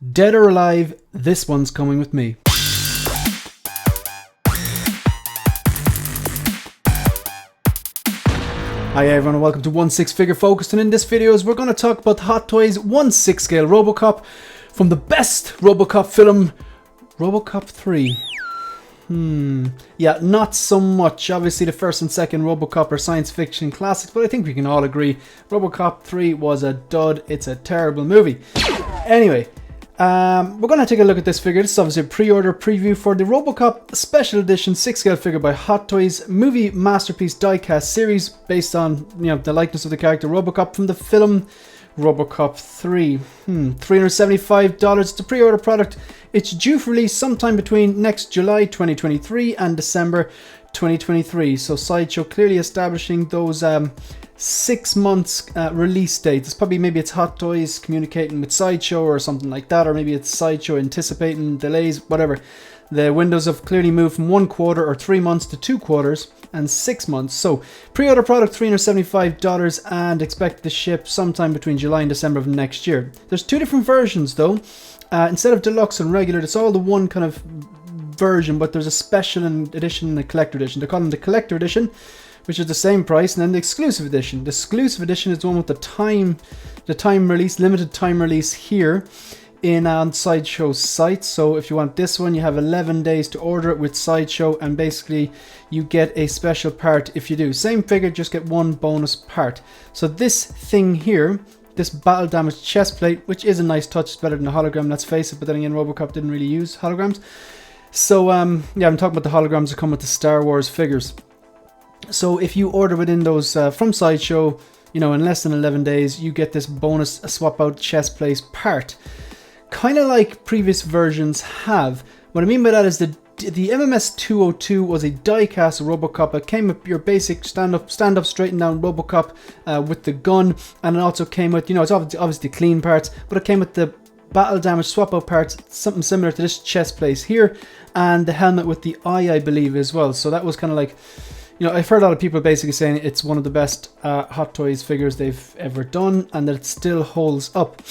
Dead or alive, this one's coming with me. Hi everyone and welcome to 1/6 Figure Focused, and in this video we're going to talk about the Hot Toys 1/6 scale Robocop from the best Robocop film, Robocop 3. Yeah, not so much. Obviously the first and second Robocop are science fiction classics, but I think we can all agree Robocop 3 was a dud. It's a terrible movie. Anyway, we're going to take a look at this figure. This is obviously a pre-order preview for the Robocop Special Edition 6 scale figure by Hot Toys movie masterpiece diecast series based on, the likeness of the character Robocop from the film Robocop 3. $375. It's a pre-order product. It's due for release sometime between next July 2023 and December 2023. So Sideshow clearly establishing those 6 months release dates. Maybe it's Hot Toys communicating with Sideshow or something like that, or maybe it's Sideshow anticipating delays, whatever. The windows have clearly moved from 1 quarter or 3 months to 2 quarters and 6 months. So pre-order product $375 and expect to ship sometime between July and December of next year. There's 2 different versions though. Instead of deluxe and regular, it's all the one kind of version, but there's a special edition and a collector edition. They call them the collector edition, which is the same price, and then the exclusive edition. The exclusive edition is the one with the time release, limited time release here on Sideshow's site. So if you want this one, you have 11 days to order it with Sideshow, and basically you get a special part if you do. Same figure, just get one bonus part. So this thing here, this battle damaged chest plate, which is a nice touch, it's better than a hologram, let's face it, but then again Robocop didn't really use holograms. So yeah, I'm talking about the holograms that come with the Star Wars figures. So if you order within those from Sideshow, in less than 11 days, you get this bonus swap out chest plate part. Kind of like previous versions have. What I mean by that is the MMS669D49 was a die-cast Robocop. It came with your basic stand-up, straighten down Robocop with the gun, and it also came with, it's obviously clean parts, but it came with the battle damage swap out parts, something similar to this chest plate here, and the helmet with the eye, I believe, as well. So that was kind of like, I've heard a lot of people basically saying it's one of the best Hot Toys figures they've ever done, and that it still holds up.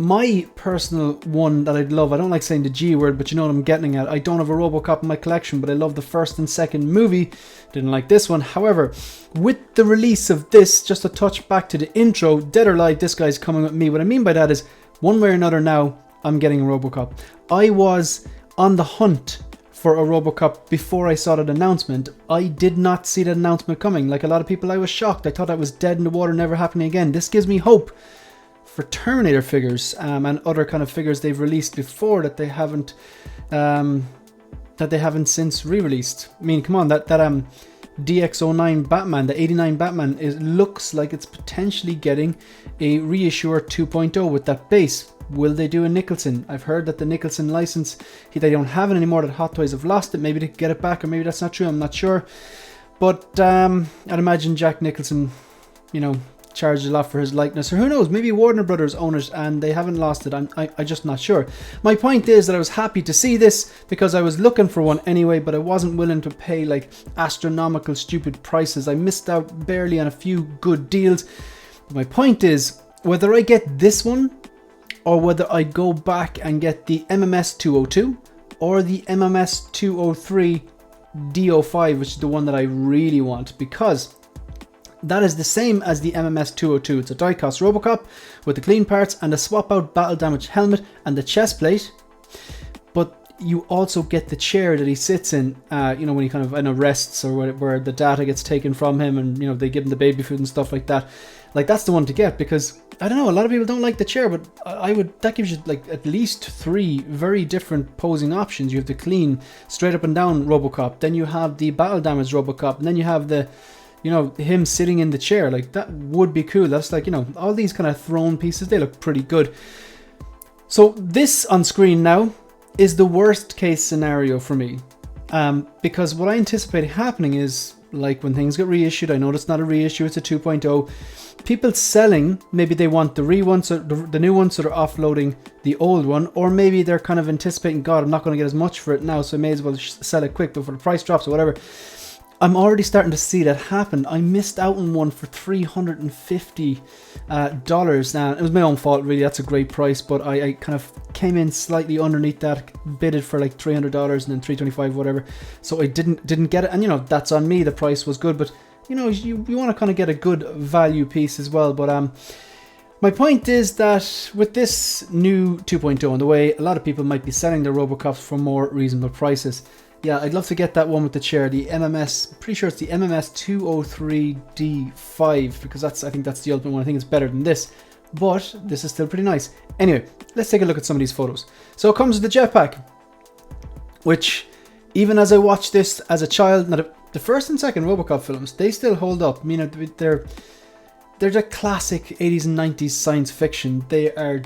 My personal one that I'd love, I don't like saying the G word, but you know what I'm getting at. I don't have a Robocop in my collection, but I love the first and second movie. Didn't like this one. However, with the release of this, just a touch back to the intro, Dead or Alive, this guy's coming with me. What I mean by that is, one way or another now, I'm getting a Robocop. I was on the hunt for a Robocop before I saw that announcement. I did not see that announcement coming. Like a lot of people, I was shocked. I thought I was dead in the water, never happening again. This gives me hope for Terminator figures and other kind of figures they've released before that they haven't since re-released. I mean, come on, that DX09 Batman, the 89 Batman, looks like it's potentially getting a reissue 2.0 with that base. Will they do a Nicholson? I've heard that the Nicholson license, they don't have it anymore, that Hot Toys have lost it. Maybe they could get it back, or maybe that's not true, I'm not sure. But I'd imagine Jack Nicholson, charged a lot for his likeness, or who knows, maybe Warner Brothers own it and they haven't lost it. I'm just not sure. My point is that I was happy to see this because I was looking for one anyway, but I wasn't willing to pay like astronomical stupid prices. I missed out barely on a few good deals. But my point is, whether I get this one or whether I go back and get the MMS669D49 or the MMS669D49D05, which is the one that I really want, because that is the same as the MMS669D49. It's a die-cast Robocop with the clean parts and a swap-out battle damage helmet and the chest plate. But you also get the chair that he sits in, when he kind of rests, or where the data gets taken from him, and they give him the baby food and stuff like that. Like, that's the one to get, because I don't know, a lot of people don't like the chair, but that gives you like at least 3 very different posing options. You have the clean, straight up and down Robocop, then you have the battle damage Robocop, and then you have the him sitting in the chair. Like, that would be cool. That's like, all these kind of throne pieces, they look pretty good. So this on screen now is the worst case scenario for me, because what I anticipate happening is, like, when things get reissued, I know it's not a reissue, it's a 2.0, people selling, maybe they want the the new one, so they're offloading the old one, or maybe they're kind of anticipating, God, I'm not going to get as much for it now, so I may as well sell it quick before the price drops or whatever. I'm already starting to see that happen. I missed out on one for $350 now. It was my own fault, really. That's a great price, but I kind of came in slightly underneath that, bidded for like $300 and then $325, whatever. So I didn't get it, and you know, that's on me. The price was good, but you know, you want to kind of get a good value piece as well. But my point is that with this new 2.0 and the way a lot of people might be selling their Robocops for more reasonable prices, yeah, I'd love to get that one with the chair, the MMS, pretty sure it's the MMS669D49, because I think that's the ultimate one. I think it's better than this, but this is still pretty nice. Anyway, let's take a look at some of these photos. So it comes with the jetpack, which even as I watched this as a child, now the first and second Robocop films, they still hold up. I mean, they're the classic 80s and 90s science fiction. They are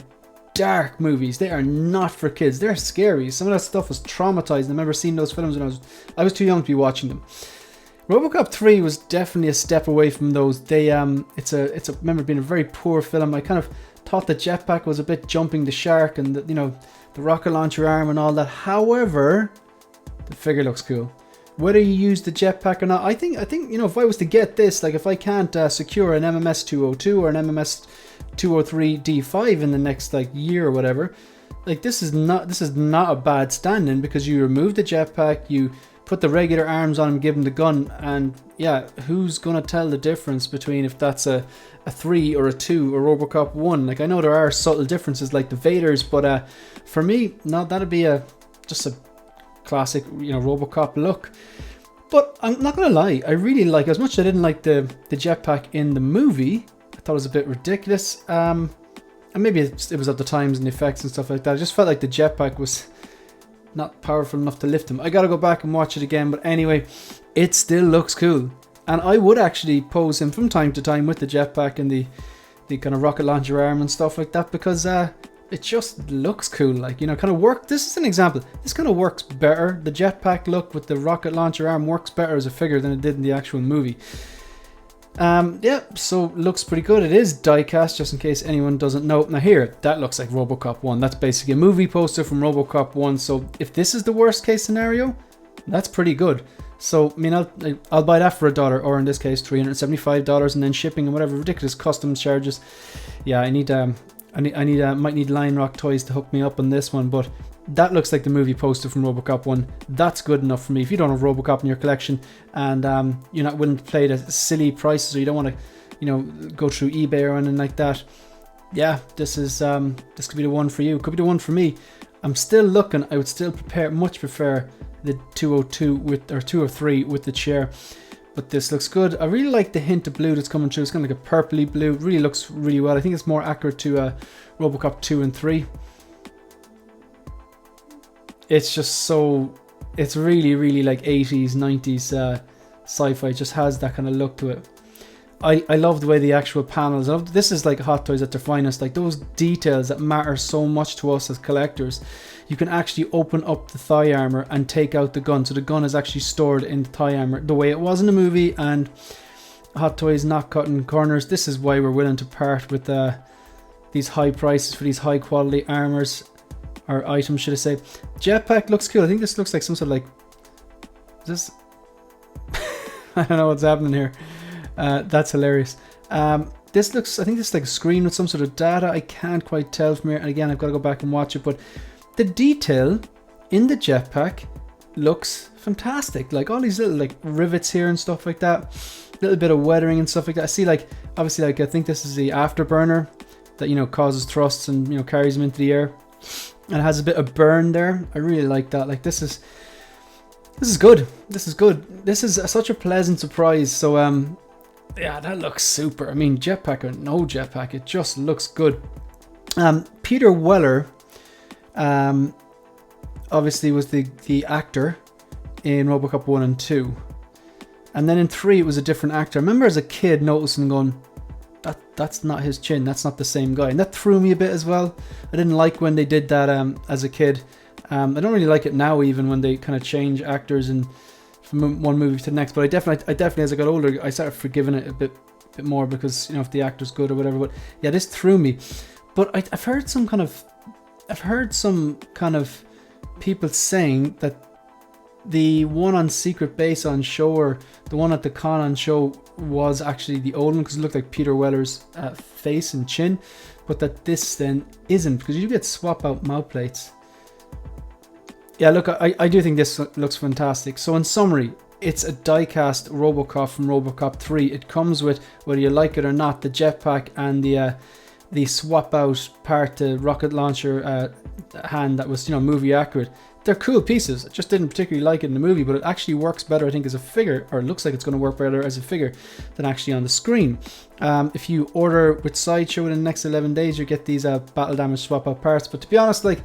dark movies. They are not for kids. They're scary. Some of that stuff was traumatizing. I remember seeing those films when I was too young to be watching them. Robocop 3 was definitely a step away from those. I remember it being a very poor film. I kind of thought the jetpack was a bit jumping the shark, and the rocket launcher arm and all that. However, the figure looks cool. Whether you use the jetpack or not, I think if I was to get this, like if I can't secure an MMS 202 or an MMS 203D5 in the next like year or whatever, like this is not a bad stand-in, because you remove the jetpack, you put the regular arms on him, give him the gun, and yeah, who's gonna tell the difference between if that's a 3 or a 2 or Robocop 1? Like, I know there are subtle differences like the Vaders, but for me, no, that'd be just a classic, Robocop look. But I'm not gonna lie, I really like, as much as I didn't like the jetpack in the movie, I thought it was a bit ridiculous, and maybe it was at the times and the effects and stuff like that. I just felt like the jetpack was not powerful enough to lift him. I gotta go back and watch it again, but anyway, it still looks cool, and I would actually pose him from time to time with the jetpack and the kind of rocket launcher arm and stuff like that, because it just looks cool, like, kind of work. This is an example. This kind of works better. The jetpack look with the rocket launcher arm works better as a figure than it did in the actual movie. Yeah, so looks pretty good. It is die-cast, just in case anyone doesn't know. Now here, that looks like Robocop 1. That's basically a movie poster from Robocop 1. So if this is the worst case scenario, that's pretty good. So, I mean, I'll buy that for $1, or in this case, $375, and then shipping and whatever ridiculous customs charges. Yeah, I might need Lion Rock Toys to hook me up on this one, but that looks like the movie poster from Robocop 1. That's good enough for me. If you don't have Robocop in your collection and you're not willing to pay the silly prices, or you don't want to, go through eBay or anything like that, yeah, this could be the one for you. Could be the one for me. I'm still looking. I would still much prefer the 202 or 203 with the chair. But this looks good. I really like the hint of blue that's coming through. It's kind of like a purpley blue. It really looks really well. I think it's more accurate to Robocop 2 and 3. It's just so... It's really, really like 80s, 90s sci-fi. It just has that kind of look to it. I love the way the actual panels... This is like Hot Toys at their finest. Like those details that matter so much to us as collectors. You can actually open up the thigh armor and take out the gun. So the gun is actually stored in the thigh armor the way it was in the movie, and Hot Toys not cutting corners. This is why we're willing to part with these high prices for these high quality armors, or items should I say. Jetpack looks cool. I think this looks like some sort of like... Is this... I don't know what's happening here. That's hilarious. This looks... I think this is like a screen with some sort of data. I can't quite tell from here. And again, I've got to go back and watch it, but the detail in the jetpack looks fantastic. Like all these little like rivets here and stuff like that. A little bit of weathering and stuff like that. I see, like, obviously, like, I think this is the afterburner that, causes thrusts and, carries them into the air. And it has a bit of burn there. I really like that. Like, this is good. This is good. This is such a pleasant surprise. So, yeah, that looks super. I mean, jetpack or no jetpack, it just looks good. Peter Weller, obviously was the actor in Robocop 1 and 2. And then in 3 it was a different actor. I remember as a kid noticing going, that's not his chin, that's not the same guy. And that threw me a bit as well. I didn't like when they did that as a kid. I don't really like it now, even when they kind of change actors from one movie to the next. But I definitely as I got older, I started forgiving it a bit more because, if the actor's good or whatever. But yeah, this threw me. But I've heard some kind of people saying that the one on Secret Base on show, or the one at the con on show, was actually the old one because it looked like Peter Weller's face and chin, but that this then isn't, because you get swap out mouth plates. Yeah, look, I do think this looks fantastic. So in summary, it's a die-cast Robocop from Robocop 3. It comes with, whether you like it or not, the jetpack and the swap out part, the rocket launcher hand that was, you know, movie accurate. They're cool pieces. I just didn't particularly like it in the movie, but it actually works better, I think, as a figure, or it looks like it's going to work better as a figure than actually on the screen. If you order with Sideshow in the next 11 days, you get these battle damage swap out parts. But to be honest, like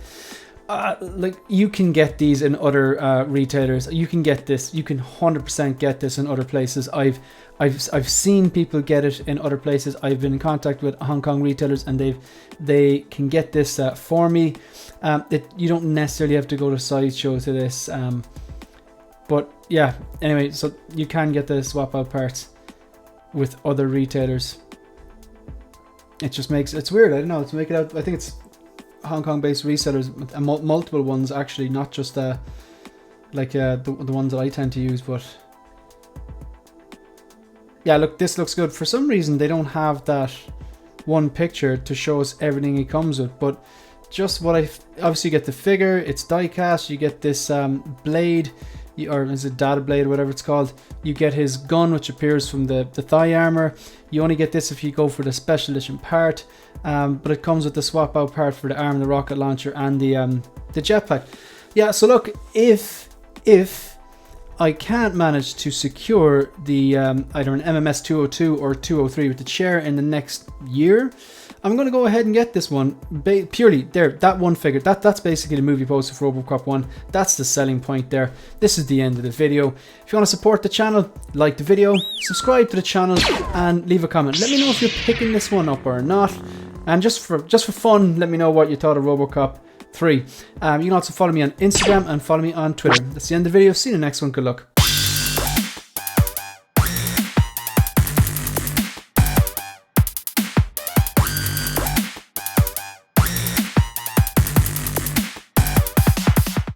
you can get these in other retailers. You can get this. You can 100% get this in other places. I've seen people get it in other places. I've been in contact with Hong Kong retailers, and they can get this for me. You don't necessarily have to go to Sideshow to this, but yeah. Anyway, so you can get the swap out parts with other retailers. It just makes it's weird. I don't know. To make it out, I think it's Hong Kong based resellers, multiple ones actually, not just the ones that I tend to use, but. Yeah, look, this looks good. For some reason, they don't have that one picture to show us everything he comes with, but just what obviously you get the figure, it's die cast, you get this blade, or is it data blade or whatever it's called, you get his gun which appears from the thigh armor. You only get this if you go for the special edition part, but it comes with the swap out part for the arm, the rocket launcher, and the jetpack. Yeah, so look, if I can't manage to secure the either an MMS 202 or 203 with the chair in the next year, I'm going to go ahead and get this one. Purely there, that one figure, that's basically the movie poster for Robocop 1. That's the selling point there. This is the end of the video. If you want to support the channel, like the video, subscribe to the channel, and leave a comment. Let me know if you're picking this one up or not. And just for fun, let me know what you thought of Robocop 3. You can also follow me on Instagram and follow me on Twitter. That's the end of the video. See you in the next one. Good luck.